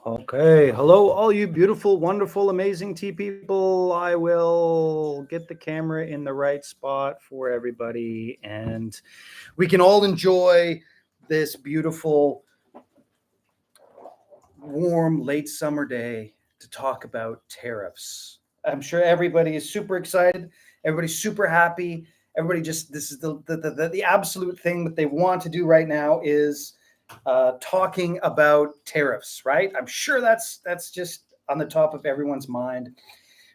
Okay, hello, all you beautiful, wonderful, amazing tea people. I will get the camera in the right spot for everybody, and we can all enjoy this beautiful, warm, late summer day to talk about tariffs. I'm sure everybody is super excited. Everybody's super happy. Everybody just, this is the absolute thing that they want to do right now is talking about tariffs, right? I'm sure that's just on the top of everyone's mind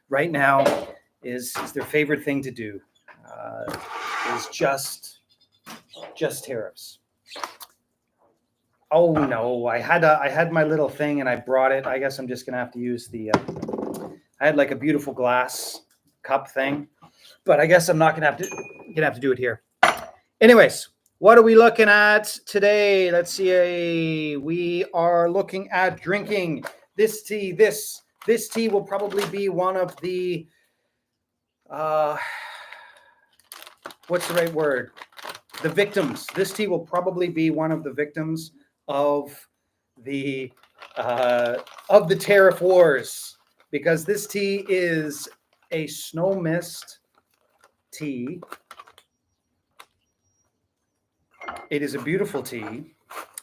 right now. Is their favorite thing to do? Uh, is just tariffs. Oh no, I had my little thing and I brought it. I guess I'm just gonna have to use the. I had like a beautiful glass cup thing, but I guess I'm not gonna have to do it here. Anyways, what are we looking at today? Let's see. We are looking at drinking this tea. This tea will probably be one of the what's the right word? The victims. This tea will probably be one of the victims of the of the tariff wars, because this tea is a snow mist tea. It is a beautiful tea.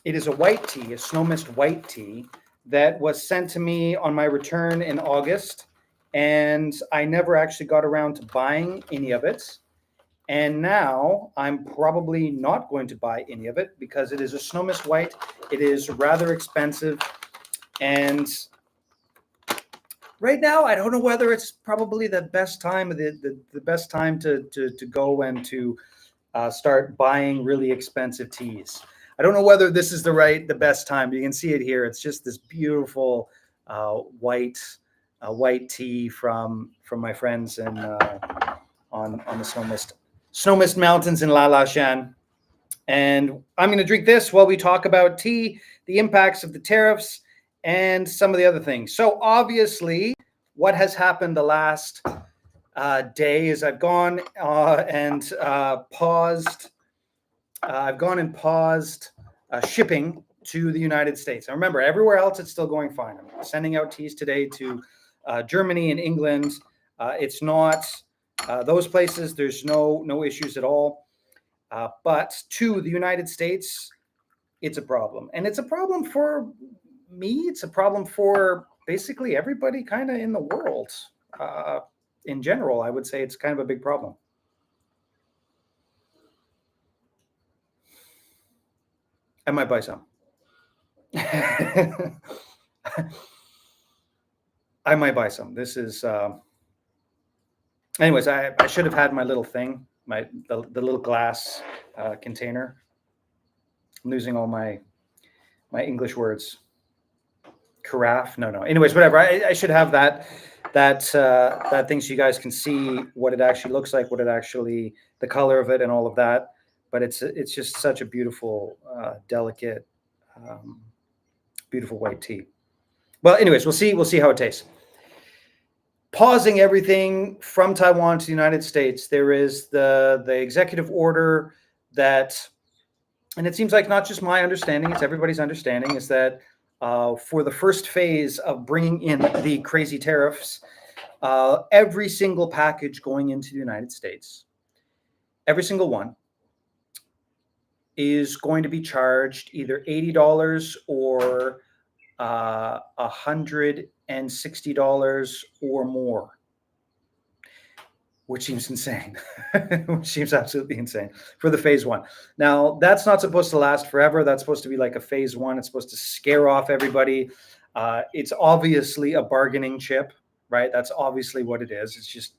It is a white tea, a snow mist white tea that was sent to me on my return in August, and I never actually got around to buying any of it. And now I'm probably not going to buy any of it because it is a snow mist white. It is rather expensive, and right now I don't know whether it's probably the best time, the best time to go and to start buying really expensive teas. I don't know whether this is the best time. You can see it here. It's just this beautiful white tea from my friends and on the Snow Mist Mountains in La La Shan. And I'm going to drink this while we talk about tea, the impacts of the tariffs, and some of the other things. So obviously, what has happened the last day is I've gone and paused. I've gone and paused shipping to the United States. Now remember, everywhere else it's still going fine. I'm sending out teas today to Germany and England. It's not those places. There's no issues at all. But to the United States, it's a problem, and it's a problem for me. It's a problem for basically everybody, kind of in the world. In general, I would say it's kind of a big problem. I might buy some. I might buy some. This is, anyways. I should have had my little thing, the little glass container. I'm losing all my English words. Carafe? No. Anyways, whatever. I should have that thing so you guys can see what it actually looks like, the color of it, and all of that. But it's just such a beautiful, delicate, beautiful white tea. Well, anyways, we'll see how it tastes. Pausing everything from Taiwan to the United States, there is the executive order that, and it seems like not just my understanding, it's everybody's understanding, is that for the first phase of bringing in the crazy tariffs, every single package going into the United States, every single one, is going to be charged either $80 or $160 or more, which seems insane. Which seems absolutely insane for the phase one. Now, that's not supposed to last forever. That's supposed to be like a phase one. It's supposed to scare off everybody. It's obviously a bargaining chip, right? That's obviously what it is. It's just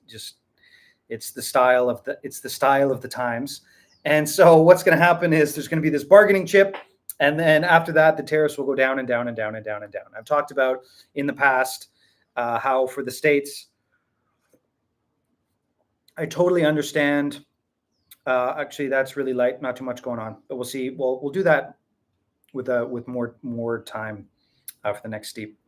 it's the style of the times. And so what's going to happen is there's going to be this bargaining chip, and then after that, the tariffs will go down and down and down and down and down. I've talked about in the past how for the States, I totally understand. Actually, that's really light, not too much going on, but we'll see. We'll do that with more time for the next steep.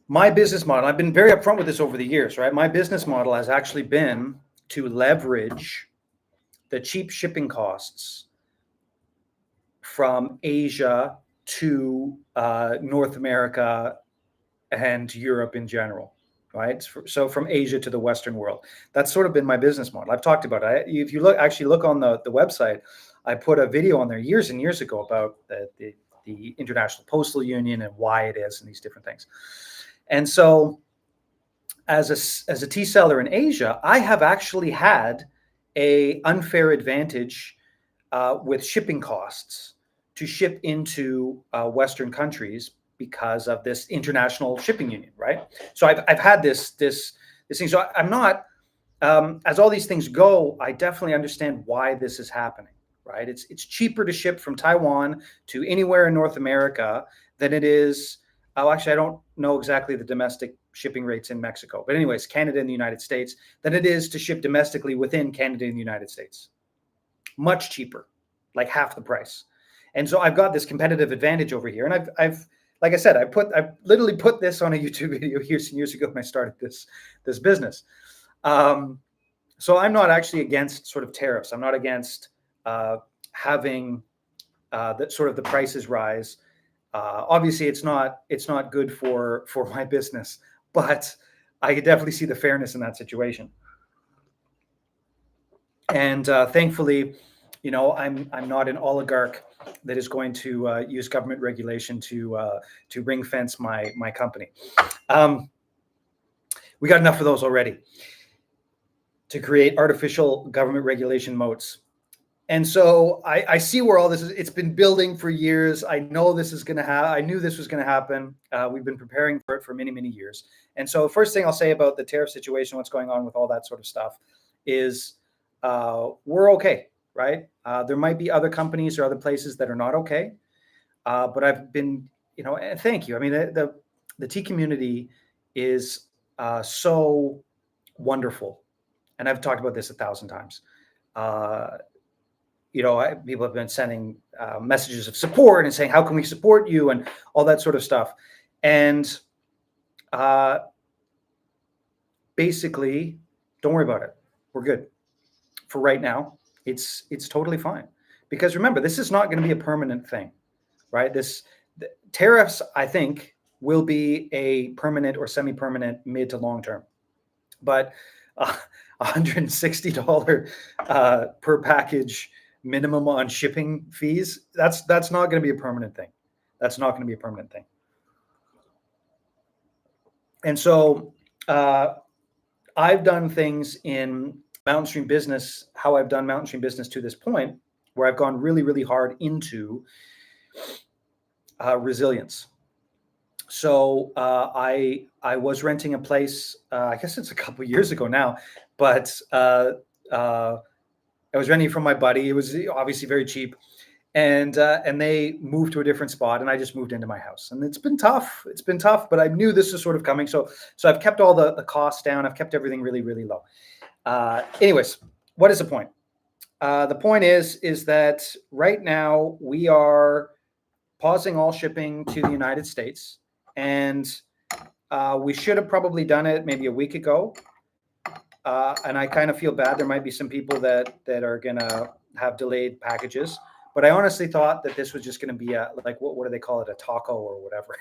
My business model, I've been very upfront with this over the years, right? My business model has actually been to leverage the cheap shipping costs from Asia to North America and Europe in general, right? So from Asia to the Western world. That's sort of been my business model. I've talked about it. If you look on the website, I put a video on there years and years ago about the International Postal Union and why it is and these different things. And so as a tea seller in Asia, I have actually had a unfair advantage with shipping costs to ship into Western countries because of this international shipping union, right? So I've had this thing. So I'm not, as all these things go, I definitely understand why this is happening, right? It's cheaper to ship from Taiwan to anywhere in North America than it is. Oh, actually, I don't know exactly the domestic shipping rates in Mexico, but anyways, Canada and the United States, than it is to ship domestically within Canada and the United States. Much cheaper, like half the price. And so I've got this competitive advantage over here. And I've like I said, I literally put this on a YouTube video years and years ago when I started this business. So I'm not actually against sort of tariffs. I'm not against having that sort of the prices rise. Obviously, it's not good for my business, but I could definitely see the fairness in that situation. And thankfully, you know, I'm not an oligarch that is going to use government regulation to ring fence my company. We got enough of those already to create artificial government regulation moats. And so I see where all this is. It's been building for years. I know this is going to happen. I knew this was going to happen. We've been preparing for it for many, many years. And so first thing I'll say about the tariff situation, what's going on with all that sort of stuff, is we're okay, right? There might be other companies or other places that are not okay. But I've been, you know, and thank you. I mean, the tea community is so wonderful. And I've talked about this 1,000 times. You know, people have been sending messages of support and saying, how can we support you? And all that sort of stuff. And basically, don't worry about it. We're good. For right now, it's totally fine. Because remember, this is not going to be a permanent thing, right? The tariffs, I think, will be a permanent or semi-permanent mid to long term. But $160 per package minimum on shipping fees, that's not going to be a permanent thing. That's not going to be a permanent thing. And so I've done things in Mountain Stream business, how I've done Mountain Stream business to this point, where I've gone really, really hard into resilience. So I was renting a place, I guess it's a couple of years ago now, but I was renting from my buddy. It was obviously very cheap, and they moved to a different spot, and I just moved into my house. And it's been tough. It's been tough, but I knew this was sort of coming. So I've kept all the costs down. I've kept everything really, really low. Anyways, what is the point? The point is that right now we are pausing all shipping to the United States, and we should have probably done it maybe a week ago. And I kind of feel bad. There might be some people that are gonna have delayed packages, but I honestly thought that this was just going to be a, like, what do they call it, a taco or whatever.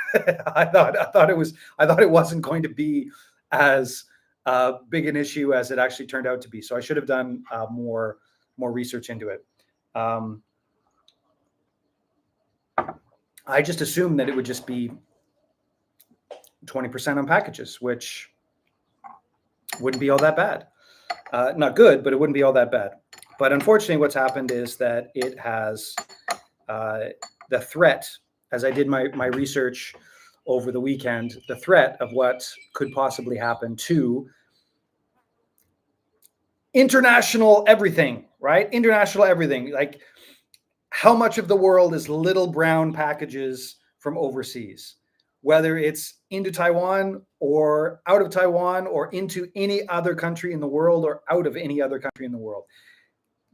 I thought it wasn't going to be as big an issue as it actually turned out to be. So I should have done more research into it. I just assumed that it would just be 20% on packages, which wouldn't be all that bad. Not good, but it wouldn't be all that bad. But unfortunately, what's happened is that it has the threat, as I did my research over the weekend, the threat of what could possibly happen to international everything, right? International everything. Like, how much of the world is little brown packages from overseas? Whether it's into Taiwan or out of Taiwan or into any other country in the world or out of any other country in the world.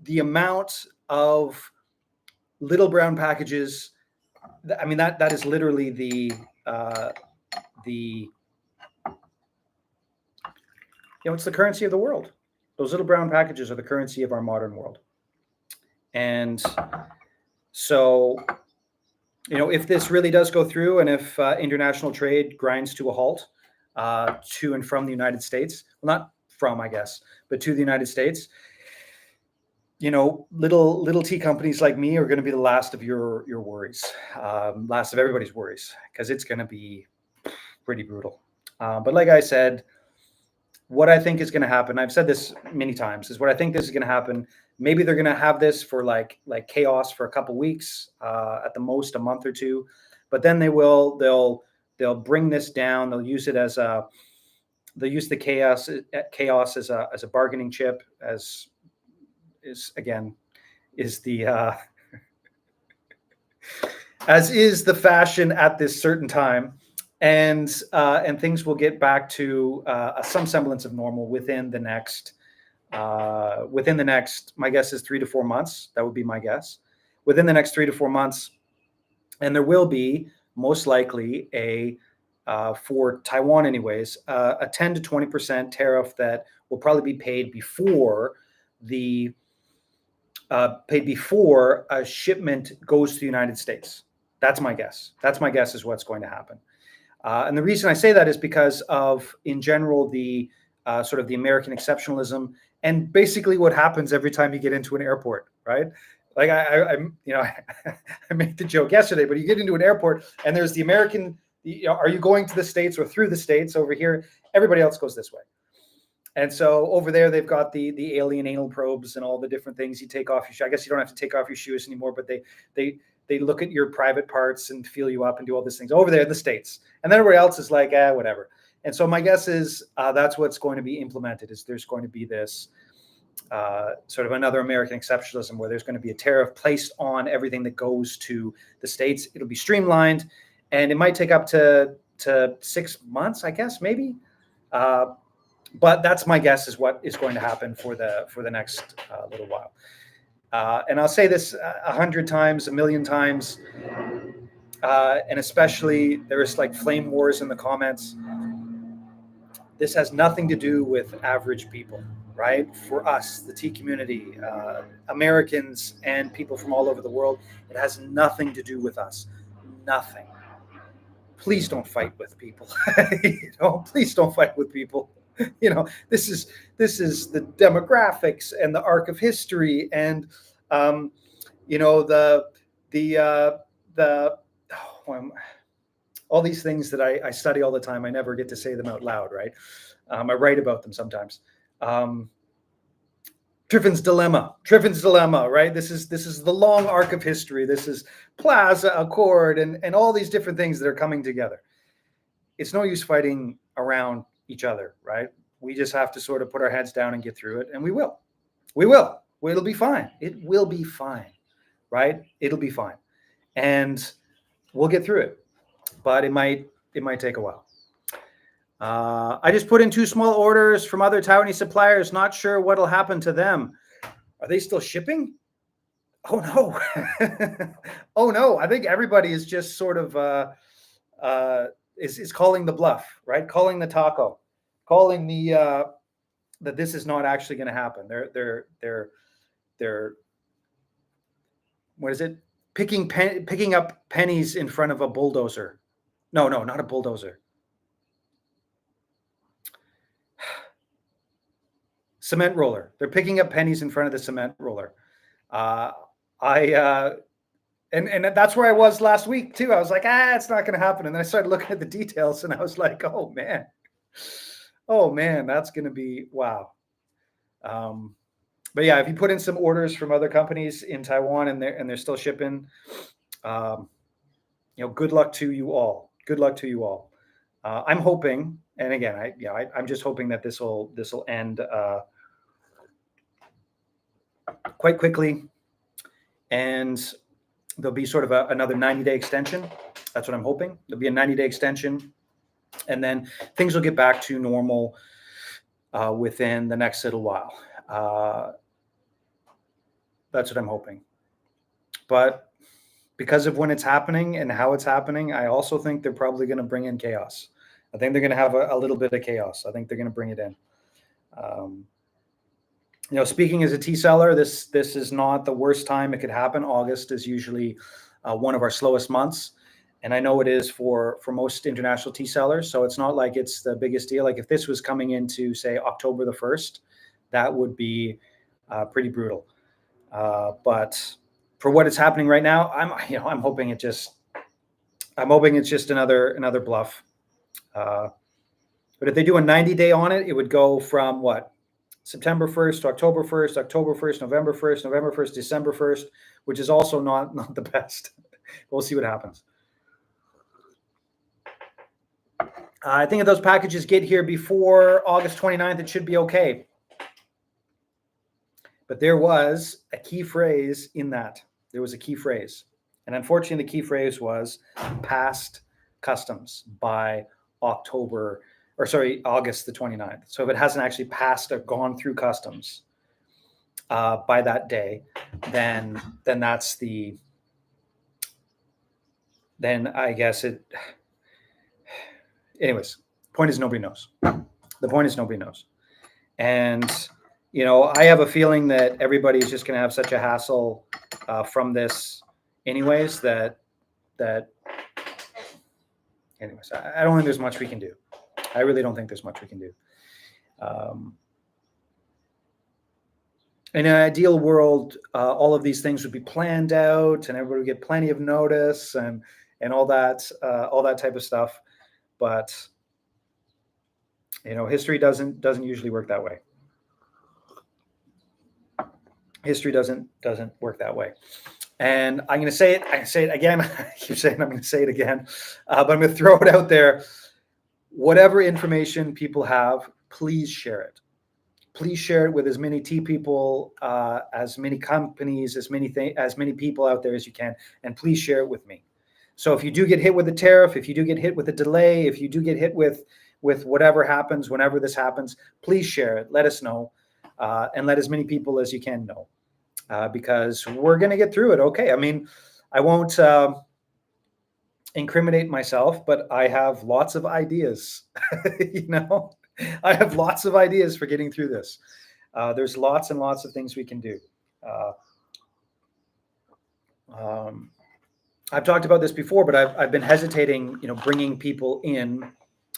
The amount of little brown packages, I mean, that is literally the it's the currency of the world. Those little brown packages are the currency of our modern world. And so if this really does go through, and if international trade grinds to a halt to and from the United States, well, not from, I guess, but to the United States, little T companies like me are going to be the last of your worries, last of everybody's worries, because it's going to be pretty brutal. But like I said, what I think is going to happen, I've said this many times, is what I think this is going to happen. Maybe they're going to have this for like chaos for a couple weeks, at the most a month or two, but then they'll bring this down. They'll use it as they'll use the chaos as a bargaining chip, as is again is the as is the fashion at this certain time, and things will get back to some semblance of normal within the next. My guess is 3 to 4 months. That would be my guess. Within the next 3 to 4 months, and there will be most likely for Taiwan, anyways, a 10 to 20% tariff that will probably be paid before a shipment goes to the United States. That's my guess. That's my guess is what's going to happen. And the reason I say that is because of, in general, the sort of the American exceptionalism, and basically what happens every time you get into an airport, right? Like I made the joke yesterday, but you get into an airport and there's the American. Are you going to the States or through the States? Over here, everybody else goes this way. And so over there, they've got the alien anal probes and all the different things. You take off your shoes. I guess you don't have to take off your shoes anymore, but they look at your private parts and feel you up and do all these things over there in the States. And then everybody else is like, whatever. And so my guess is that's what's going to be implemented. Is there's going to be this sort of another American exceptionalism where there's going to be a tariff placed on everything that goes to the States. It'll be streamlined, and it might take up to 6 months, I guess, maybe. But that's my guess is what is going to happen for the next little while. And I'll say this 100 times, 1,000,000 times, and especially there's like flame wars in the comments. This has nothing to do with average people, right? For us, the T community, Americans and people from all over the world, it has nothing to do with us. Nothing. Please don't fight with people. Please don't fight with people. This is the demographics and the arc of history, and all these things that I study all the time. I never get to say them out loud, right? I write about them sometimes. Triffin's dilemma, right? This is the long arc of history. This is Plaza Accord and all these different things that are coming together. It's no use fighting around each other, right? We just have to sort of put our heads down and get through it, and we will. It'll be fine. It will be fine, right? It'll be fine, and we'll get through it. But it might take a while. I just put in 2 small orders from other Taiwanese suppliers. Not sure what'll happen to them. Are they still shipping? Oh no! Oh no! I think everybody is just sort of is calling the bluff, right? Calling the taco, calling the that this is not actually going to happen. They're what is it? Picking up pennies in front of a bulldozer. No, not a bulldozer. Cement roller. They're picking up pennies in front of the cement roller. And that's where I was last week too. I was like, it's not going to happen. And then I started looking at the details, and I was like, oh man, that's going to be wow. But yeah, if you put in some orders from other companies in Taiwan and they're still shipping, good luck to you all. Good luck to you all. I'm hoping, and again, I'm just hoping that this will end quite quickly, and there'll be sort of another 90-day extension. That's what I'm hoping. There'll be a 90-day extension, and then things will get back to normal within the next little while. That's what I'm hoping. But because of when it's happening and how it's happening, I also think they're probably going to bring in chaos. I think they're going to have a little bit of chaos. I think they're going to bring it in. Speaking as a tea seller, this is not the worst time it could happen. August is usually one of our slowest months. And I know it is for most international tea sellers. So it's not like it's the biggest deal. Like if this was coming into, say, October the 1st, that would be pretty brutal. But for what is happening right now, I'm hoping it's just another bluff. But if they do a 90-day on it, it would go from what? September 1st to October 1st, October 1st, November 1st, November 1st, December 1st, which is also not the best. We'll see what happens. I think if those packages get here before August 29th, it should be okay. But there was a key phrase in that. There was a key phrase. And unfortunately, the key phrase was past customs by August the 29th. So if it hasn't actually passed or gone through customs by that day, then I guess it. Anyways, point is nobody knows. The point is nobody knows. And, I have a feeling that everybody's just going to have such a hassle from this anyways that anyways, I don't think there's much we can do. I really don't think there's much we can do. In an ideal world, all of these things would be planned out and everybody would get plenty of notice and all that type of stuff. But history doesn't usually work that way. History doesn't work that way. And I'm going to say it. I say it again. I keep saying I'm going to say it again, but I'm going to throw it out there. Whatever information people have, please share it. Please share it with as many tea people, as many companies, as many people out there as you can, and please share it with me. So if you do get hit with a tariff, if you do get hit with a delay, if you do get hit with whatever happens, whenever this happens, please share it. Let us know, and let as many people as you can know, because we're going to get through it. Okay. I mean, I won't incriminate myself, but I have lots of ideas. I have lots of ideas for getting through this. There's lots and lots of things we can do. I've talked about this before, but I've been hesitating, bringing people in,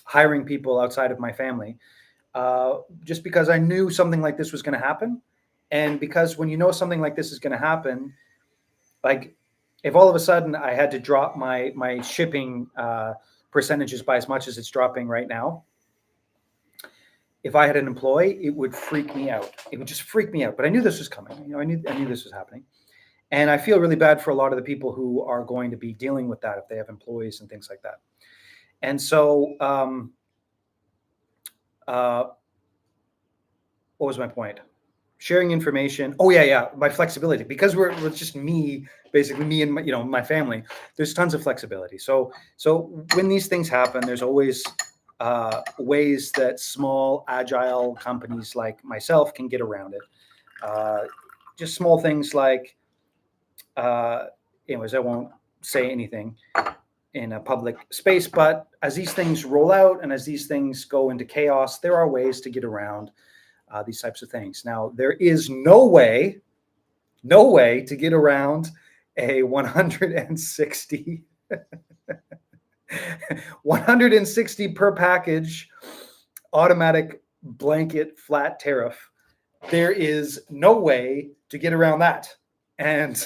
hiring people outside of my family, just because I knew something like this was going to happen. And because when you know something like this is going to happen, like if all of a sudden I had to drop my shipping percentages by as much as it's dropping right now, if I had an employee, it would freak me out. It would just freak me out. But I knew this was coming. I knew this was happening. And I feel really bad for a lot of the people who are going to be dealing with that if they have employees and things like that. And so, what was my point? Sharing information. Oh yeah. My flexibility, because we're just basically me and my family. There's tons of flexibility. So when these things happen, there's always ways that small, agile companies like myself can get around it. Just small things like. Anyways, I won't say anything in a public space, but as these things roll out and as these things go into chaos, there are ways to get around these types of things. Now, there is no way to get around a 160 per package automatic blanket flat tariff. There is no way to get around that. And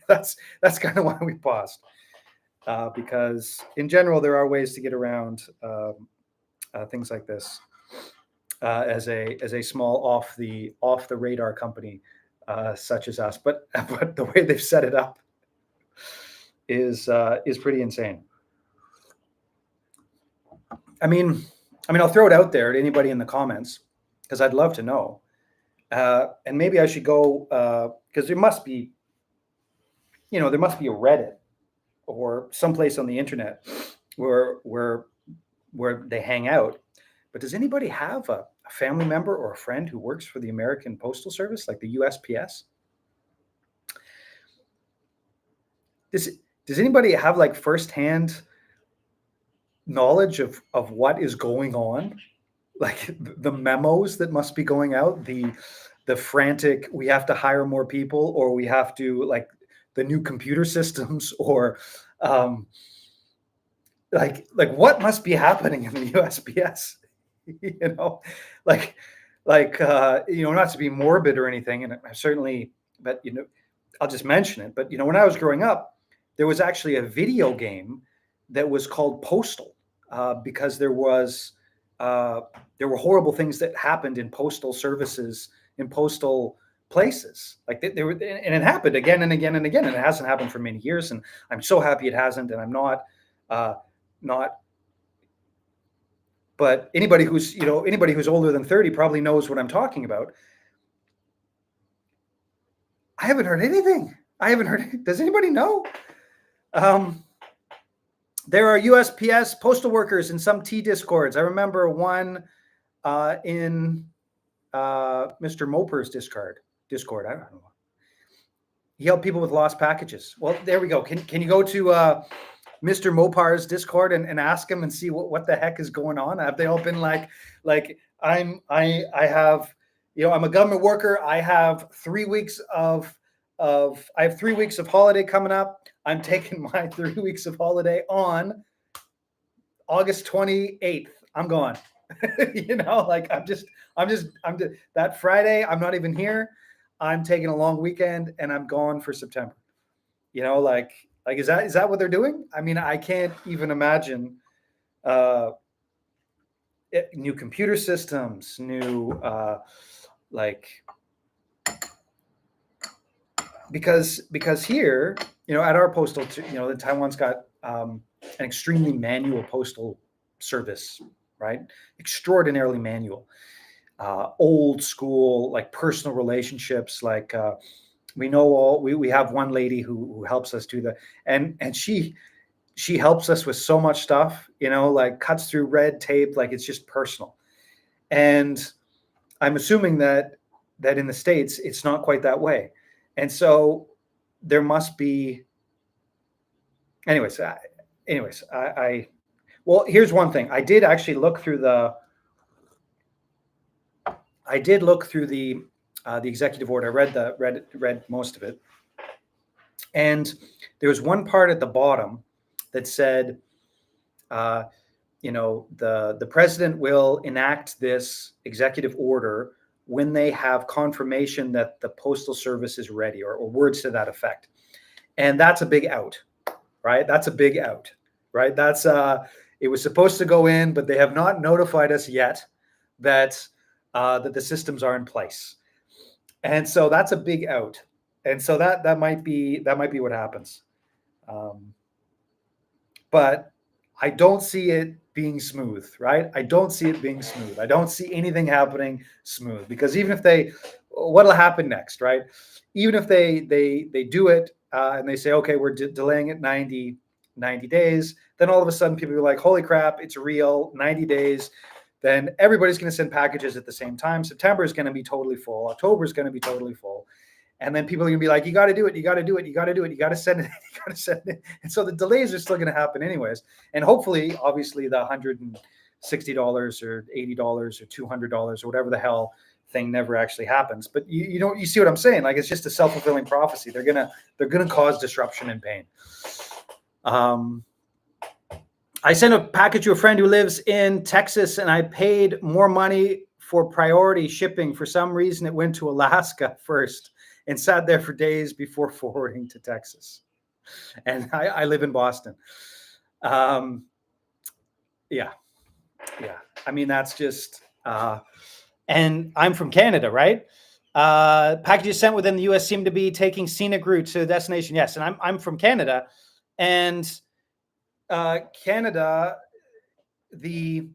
that's kind of why we paused, because in general there are ways to get around things like this as a small off the radar company such as us. But the way they've set it up is pretty insane. I mean, I'll throw it out there to anybody in the comments because I'd love to know. And maybe I should go because there must be a Reddit or someplace on the internet where they hang out. But does anybody have a family member or a friend who works for the American Postal Service, like the USPS? Does anybody have like firsthand knowledge of what is going on? Like the memos that must be going out, the frantic, we have to hire more people, or we have to, like, the new computer systems, or like what must be happening in the USPS? you know, like not to be morbid or anything, and I certainly, but I'll just mention it. But when I was growing up, there was actually a video game that was called Postal, because there were horrible things that happened in postal services, in postal places. Like they were, and it happened again and again and again, and it hasn't happened for many years. And I'm so happy it hasn't. And I'm not. But anybody who's older than 30 probably knows what I'm talking about. I haven't heard anything. Does anybody know? There are USPS postal workers in some T discords. I remember one in Mr. Moper's Discord. I don't know. He helped people with lost packages. Well, there we go. Can you go to Mr. Mopar's Discord and ask him and see what the heck is going on? Have they all been like I have, I'm a government worker. I have 3 weeks of 3 weeks of holiday coming up. I'm taking my 3 weeks of holiday on August 28th. I'm gone. I'm just that Friday. I'm not even here. I'm taking a long weekend and I'm gone for September. Is that what they're doing? I mean, I can't even imagine new computer systems, new because here, at our postal, the Taiwan's got an extremely manual postal service, right? Extraordinarily manual, old school, like personal relationships, like. We know we have one lady who helps us do that, and she helps us with so much stuff, like cuts through red tape, like it's just personal. And I'm assuming that in the States it's not quite that way, and so there must be. Anyways, well, here's one thing. I did actually look through the executive order. I read most of it, and there was one part at the bottom that said, the president will enact this executive order when they have confirmation that the postal service is ready, or words to that effect. And that's a big out, right? That's a big out, right? That's it was supposed to go in, but they have not notified us yet that the systems are in place. And so that's a big out, and so that might be what happens, but I don't see it being smooth, right? I don't see it being smooth. I don't see anything happening smooth, because even if what'll happen next, right? Even if they do it and they say, okay, we're delaying it 90 days, then all of a sudden people are like, holy crap, it's real, 90 days. Then everybody's going to send packages at the same time. September is going to be totally full. October is going to be totally full. And then people are going to be like, you got to do it. You got to do it. You got to do it. You got to send it. You got to send it. And so the delays are still going to happen anyways. And hopefully, obviously, the $160 or $80 or $200 or whatever the hell thing never actually happens. But you see what I'm saying? Like, it's just a self-fulfilling prophecy. They're going to cause disruption and pain. I sent a package to a friend who lives in Texas, and I paid more money for priority shipping. For some reason, it went to Alaska first and sat there for days before forwarding to Texas. And I live in Boston. Yeah. I mean, that's just, and I'm from Canada, right? Packages sent within the U.S. seem to be taking scenic routes to the destination. Yes, and I'm from Canada, and Canada, the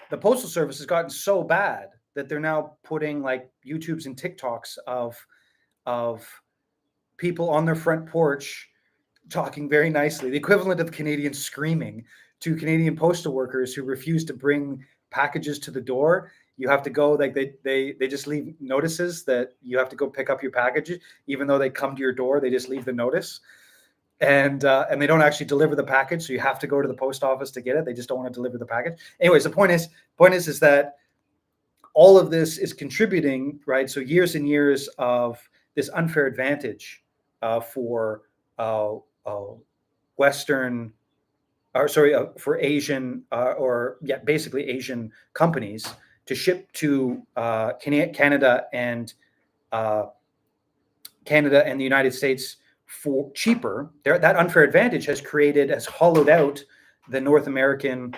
postal service has gotten so bad that they're now putting like YouTubes and TikToks of people on their front porch talking very nicely, the equivalent of Canadians screaming to Canadian postal workers who refuse to bring packages to the door. You have to go, like they just leave notices that you have to go pick up your packages, even though they come to your door. They just leave the notice. And they don't actually deliver the package, so you have to go to the post office to get it. They just don't want to deliver the package. Anyways, the point is that all of this is contributing, right? So years and years of this unfair advantage for Western, or sorry, for Asian, basically Asian companies to ship to Canada and the United States for cheaper. That unfair advantage has hollowed out the North American,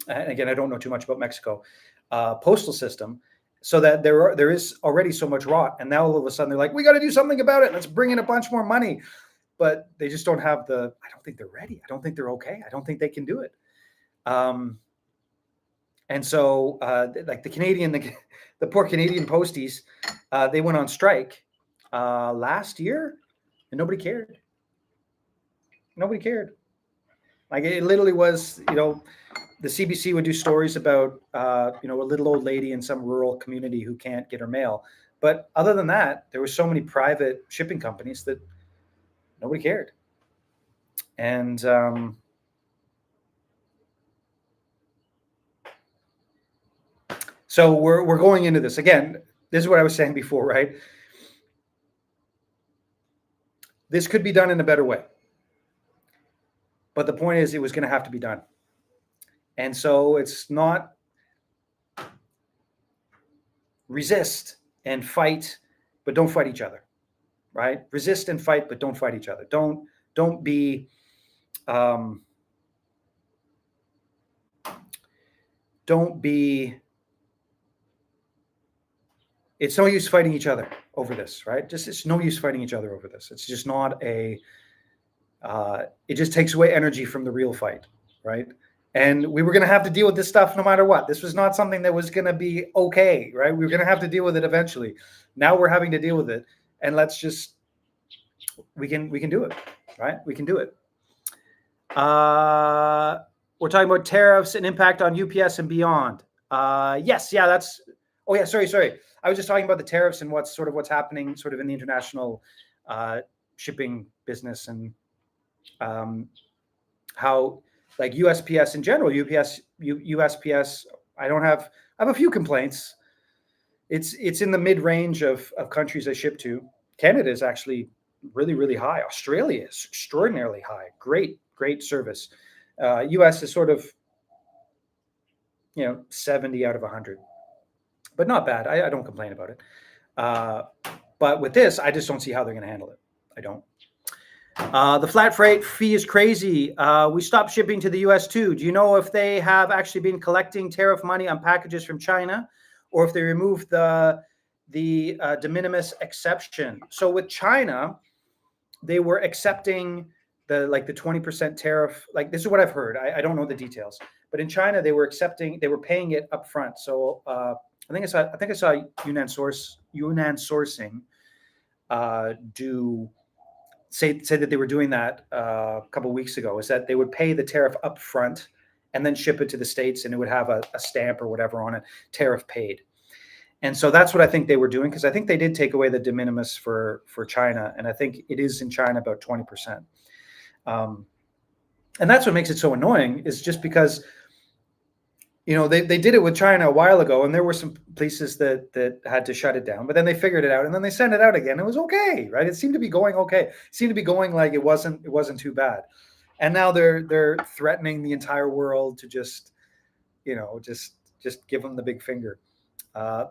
and again, I don't know too much about Mexico, postal system, so that there is already so much rot, and now all of a sudden they're like, we got to do something about it. Let's bring in a bunch more money, but they just don't have the. I don't think they're ready. I don't think they're okay. I don't think they can do it. And so, like the poor Canadian posties, they went on strike last year, and nobody cared. Nobody cared. Like, it literally was, the CBC would do stories about, a little old lady in some rural community who can't get her mail. But other than that, there were so many private shipping companies that nobody cared. And so we're going into this again. This is what I was saying before, right? This could be done in a better way. But the point is, it was going to have to be done. And so it's not resist and fight, but don't fight each other, right? Resist and fight, but don't fight each other. Don't be it's no use fighting each other over this, right? It's no use fighting each other over this. It's just not it just takes away energy from the real fight, right? And we were going to have to deal with this stuff no matter what. This was not something that was going to be okay, right? We were going to have to deal with it eventually. Now we're having to deal with it, and we can do it, right? We can do it. We're talking about tariffs and impact on UPS and beyond. Yes, yeah, sorry. I was just talking about the tariffs and what's happening sort of in the international shipping business, and how, like, USPS in general, USPS, I have a few complaints. It's in the mid-range of countries I ship to. Canada is actually really, really high. Australia is extraordinarily high. Great service. US is sort of, 70 out of 100. But not bad. I don't complain about it. But with this, I just don't see how they're going to handle it. I don't. The flat freight fee is crazy. We stopped shipping to the US too. Do you know if they have actually been collecting tariff money on packages from China, or if they removed the de minimis exception? So with China, they were accepting the 20% tariff. Like, this is what I've heard. I don't know the details, but in China, they were paying it up front. So I think I saw Yunnan Sourcing say that they were doing that a couple of weeks ago. Is that they would pay the tariff up front and then ship it to the States, and it would have a stamp or whatever on it, tariff paid. And so that's what I think they were doing, because I think they did take away the de minimis for China, and I think it is in China about 20%. And that's what makes it so annoying, is just because they did it with China a while ago, and there were some places that had to shut it down, but then they figured it out, and then they sent it out again. It was okay, right? It seemed to be going okay. It seemed to be going like it wasn't too bad. And now they're threatening the entire world to just give them the big finger. I'm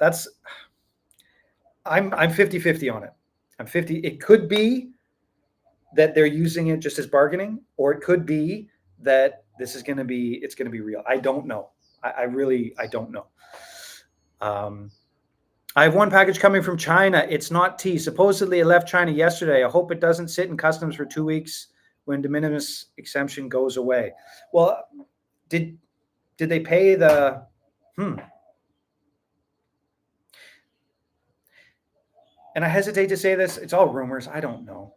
50-50 on it. I'm 50. It could be that they're using it just as bargaining, or it could be that it's going to be real. I don't know. I don't know. I have one package coming from China. It's not tea. Supposedly it left China yesterday. I hope it doesn't sit in customs for 2 weeks when de minimis exemption goes away. Well, did they pay the? And I hesitate to say this. It's all rumors. I don't know.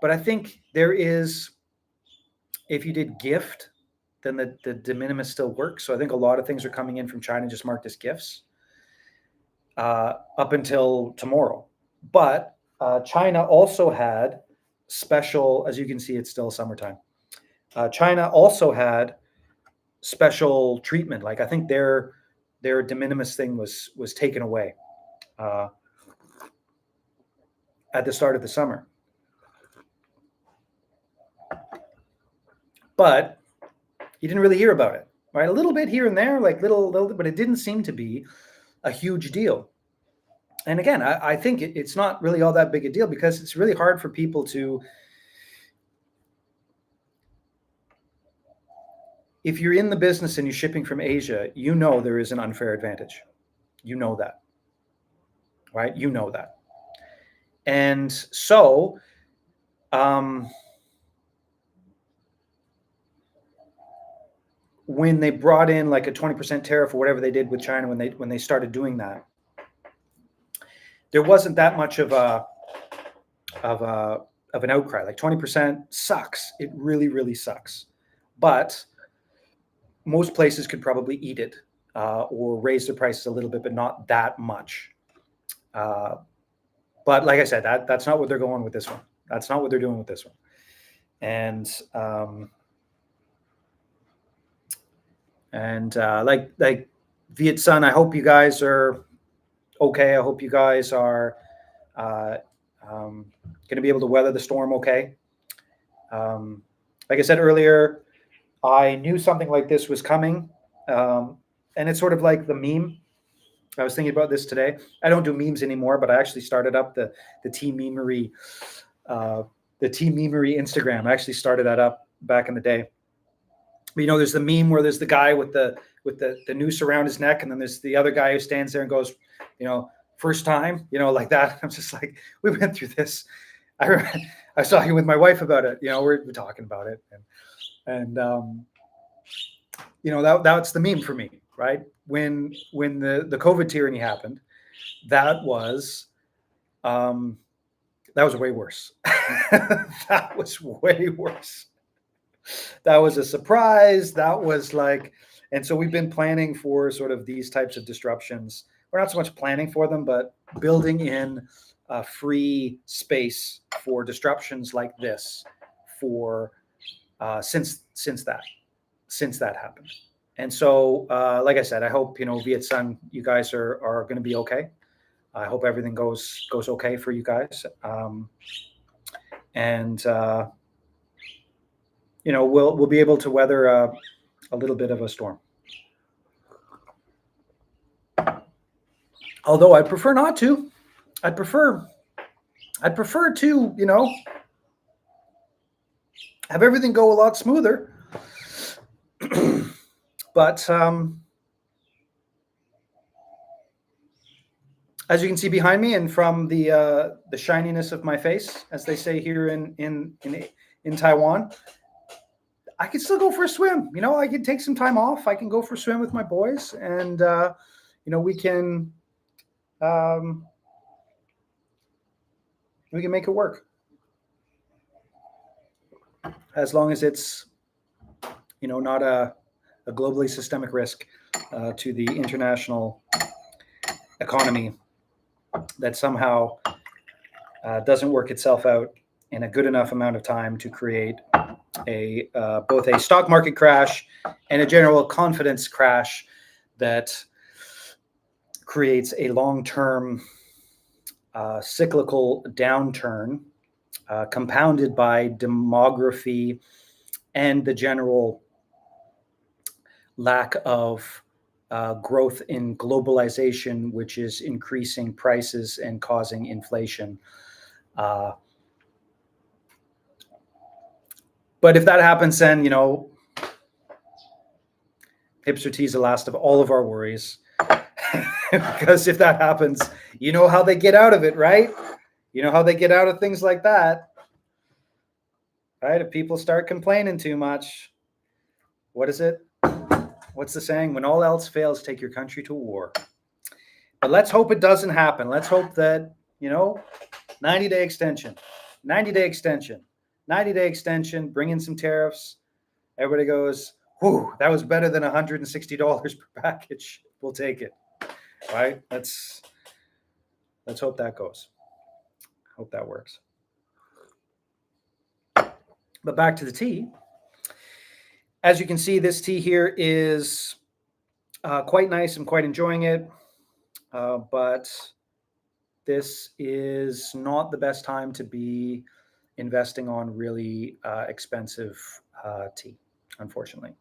But I think there is, if you did gift, then the de minimis still works. So I think a lot of things are coming in from China just marked as gifts up until tomorrow. But China also had special, as you can see, it's still summertime. China also had special treatment. Like, I think their de minimis thing was taken away at the start of the summer. but you didn't really hear about it, right? A little bit here and there, like little, but it didn't seem to be a huge deal. And again, I think it's not really all that big a deal because it's really hard for people to, if you're in the business and you're shipping from Asia, you know there is an unfair advantage. You know that, right? You know that. And so, when they brought in like a 20% tariff or whatever they did with China, when they started doing that, there wasn't that much of an outcry. Like 20% sucks. It really, really sucks. But most places could probably eat it or raise their prices a little bit, but not that much. But like I said, that's not what they're going with this one. That's not what they're doing with this one. And like Viet Sun, I hope you guys are okay. I hope you guys are going to be able to weather the storm okay. Like I said earlier, I knew something like this was coming. And it's sort of like the meme. I was thinking about this today. I don't do memes anymore, but I actually started up the Team Memery Instagram. I actually started that up back in the day. But, you know, there's the meme where there's the guy with the noose around his neck, and then there's the other guy who stands there and goes, you know, first time, you know, like that. I'm just like, we went through this. I was talking with my wife about it. You know, we're talking about it, and you know, that's the meme for me, right? When the COVID tyranny happened, that was way worse. That was way worse. That was a surprise. That was like, and so we've been planning for sort of these types of disruptions. We're not so much planning for them, but building in a free space for disruptions like this for since that happened. And so, like I said, I hope, you know, Viet Sun, you guys are going to be okay. I hope everything goes okay for you guys. And you know, we'll be able to weather a little bit of a storm. Although I prefer not to. I'd prefer to, you know, have everything go a lot smoother. But as you can see behind me, and from the shininess of my face, as they say here in Taiwan, I can still go for a swim. You know, I can take some time off. I can go for a swim with my boys, and you know, we can make it work, as long as it's, you know, not a globally systemic risk to the international economy that somehow doesn't work itself out in a good enough amount of time to create a both a stock market crash and a general confidence crash that creates a long-term cyclical downturn compounded by demography and the general lack of growth in globalization, which is increasing prices and causing inflation. But if that happens, then, you know, hipster tea is the last of all of our worries. Because if that happens, you know how they get out of it, right? You know how they get out of things like that, right? If people start complaining too much, what is it? What's the saying? When all else fails, take your country to war. But let's hope it doesn't happen. Let's hope that, you know, 90-day extension, 90-day extension, 90-day extension, bring in some tariffs. Everybody goes, whew, that was better than $160 per package. We'll take it, right? Let's hope that goes. Hope that works. But back to the tea. As you can see, this tea here is quite nice. I'm quite enjoying it. But this is not the best time to be investing on really expensive tea. unfortunately.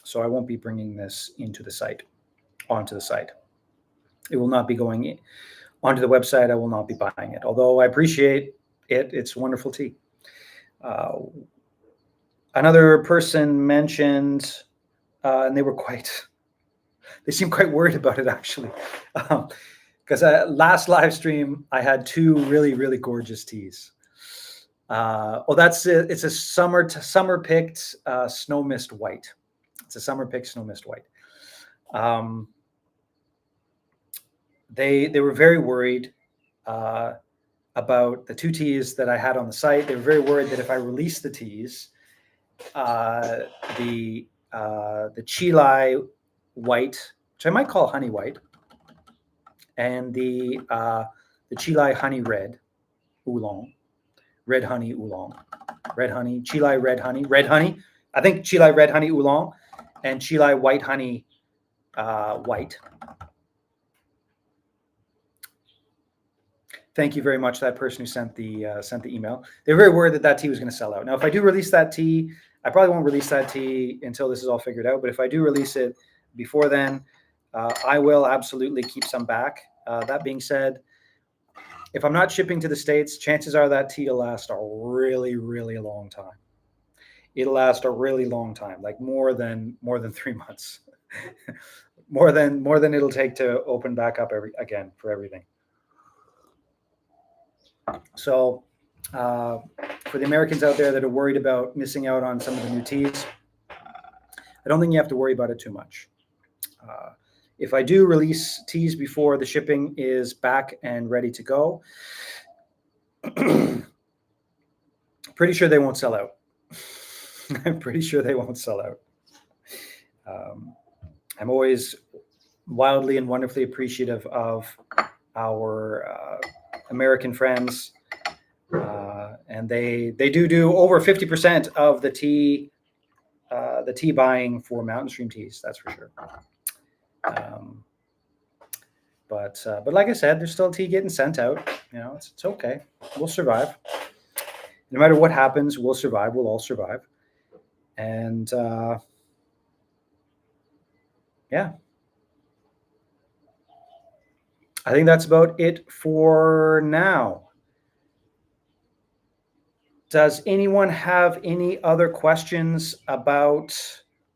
So I won't be bringing this onto the site. It will not be going onto the website. I will not be buying it, although I appreciate it. It's wonderful tea. Another person mentioned, and they seemed quite worried about it, actually. Because last live stream, I had two really, really gorgeous teas. That's it. It's a summer picked snow mist white. It's a summer picked snow mist white. They were very worried about the two teas that I had on the site. They were very worried that if I released the teas, the Chilai white, which I might call honey white, and the Chilai honey red oolong, red honey oolong, red honey, Chilai red honey. I think Chilai red honey oolong and Chilai white honey white. Thank you very much, that person who sent the email. They were very worried that tea was going to sell out. Now, if I do release that tea, I probably won't release that tea until this is all figured out. But if I do release it before then, I will absolutely keep some back. That being said, if I'm not shipping to the States, chances are that tea will last a really, really long time. It'll last a really long time, like more than 3 months, more than it'll take to open back up again for everything. So for the Americans out there that are worried about missing out on some of the new teas, I don't think you have to worry about it too much. If I do release teas before the shipping is back and ready to go, pretty sure they won't sell out. I'm pretty sure they won't sell out. I'm always wildly and wonderfully appreciative of our American friends, and they do over 50% of the tea buying for Mountain Stream Teas. That's for sure. But like I said, there's still tea getting sent out. You know, it's okay. We'll survive. No matter what happens, we'll survive. We'll all survive. And yeah, I think that's about it for now. Does anyone have any other questions about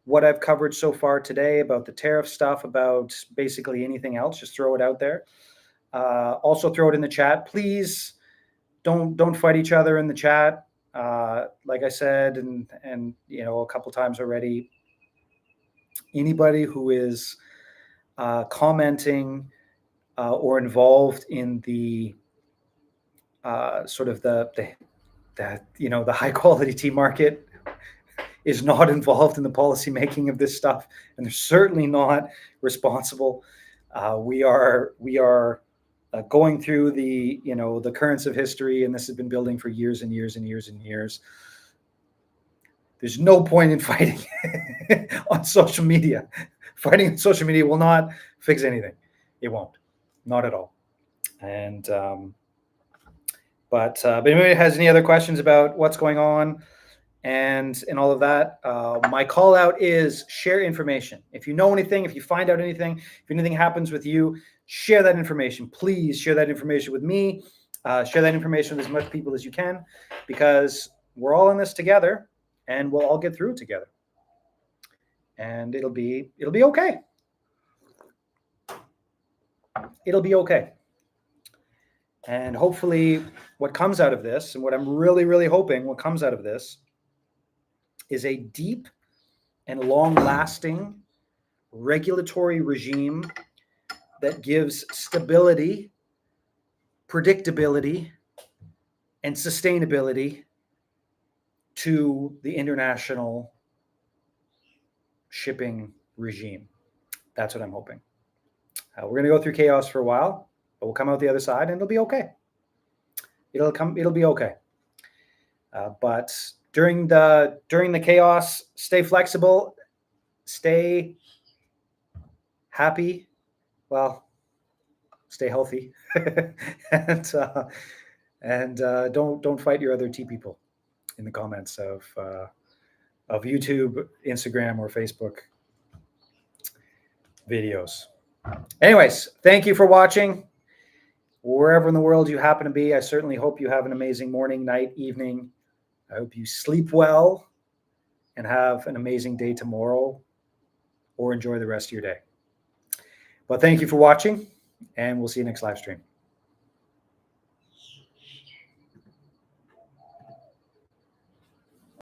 what I've covered so far today, about the tariff stuff, about basically anything else? Just throw it out there. Also throw it in the chat. Please don't fight each other in the chat. Like I said, and you know, a couple times already, anybody who is commenting or involved in the sort of the you know, the high quality tea market is not involved in the policy making of this stuff, and they're certainly not responsible. We are going through the, you know, the currents of history, and this has been building for years and years and years and years. There's no point in fighting on social media. Fighting on social media will not fix anything. It won't, not at all. And but if anybody has any other questions about what's going on and all of that, my call out is share information. If you know anything, if you find out anything, if anything happens with you, share that information. Please share that information with me. Share that information with as much people as you can, because we're all in this together, and we'll all get through it together. And it'll be okay. It'll be okay. And hopefully what comes out of this, and what I'm really, really hoping what comes out of this, is a deep and long-lasting regulatory regime that gives stability, predictability, and sustainability to the international shipping regime. That's what I'm hoping. We're going to go through chaos for a while, but we'll come out the other side, and it'll be okay. It'll be okay. But during the chaos, stay flexible, stay happy. Well, stay healthy, and don't fight your other tea people in the comments of YouTube, Instagram, or Facebook videos. Anyways, thank you for watching. Wherever in the world you happen to be, I certainly hope you have an amazing morning, night, evening. I hope you sleep well and have an amazing day tomorrow, or enjoy the rest of your day. But thank you for watching, and we'll see you next live stream.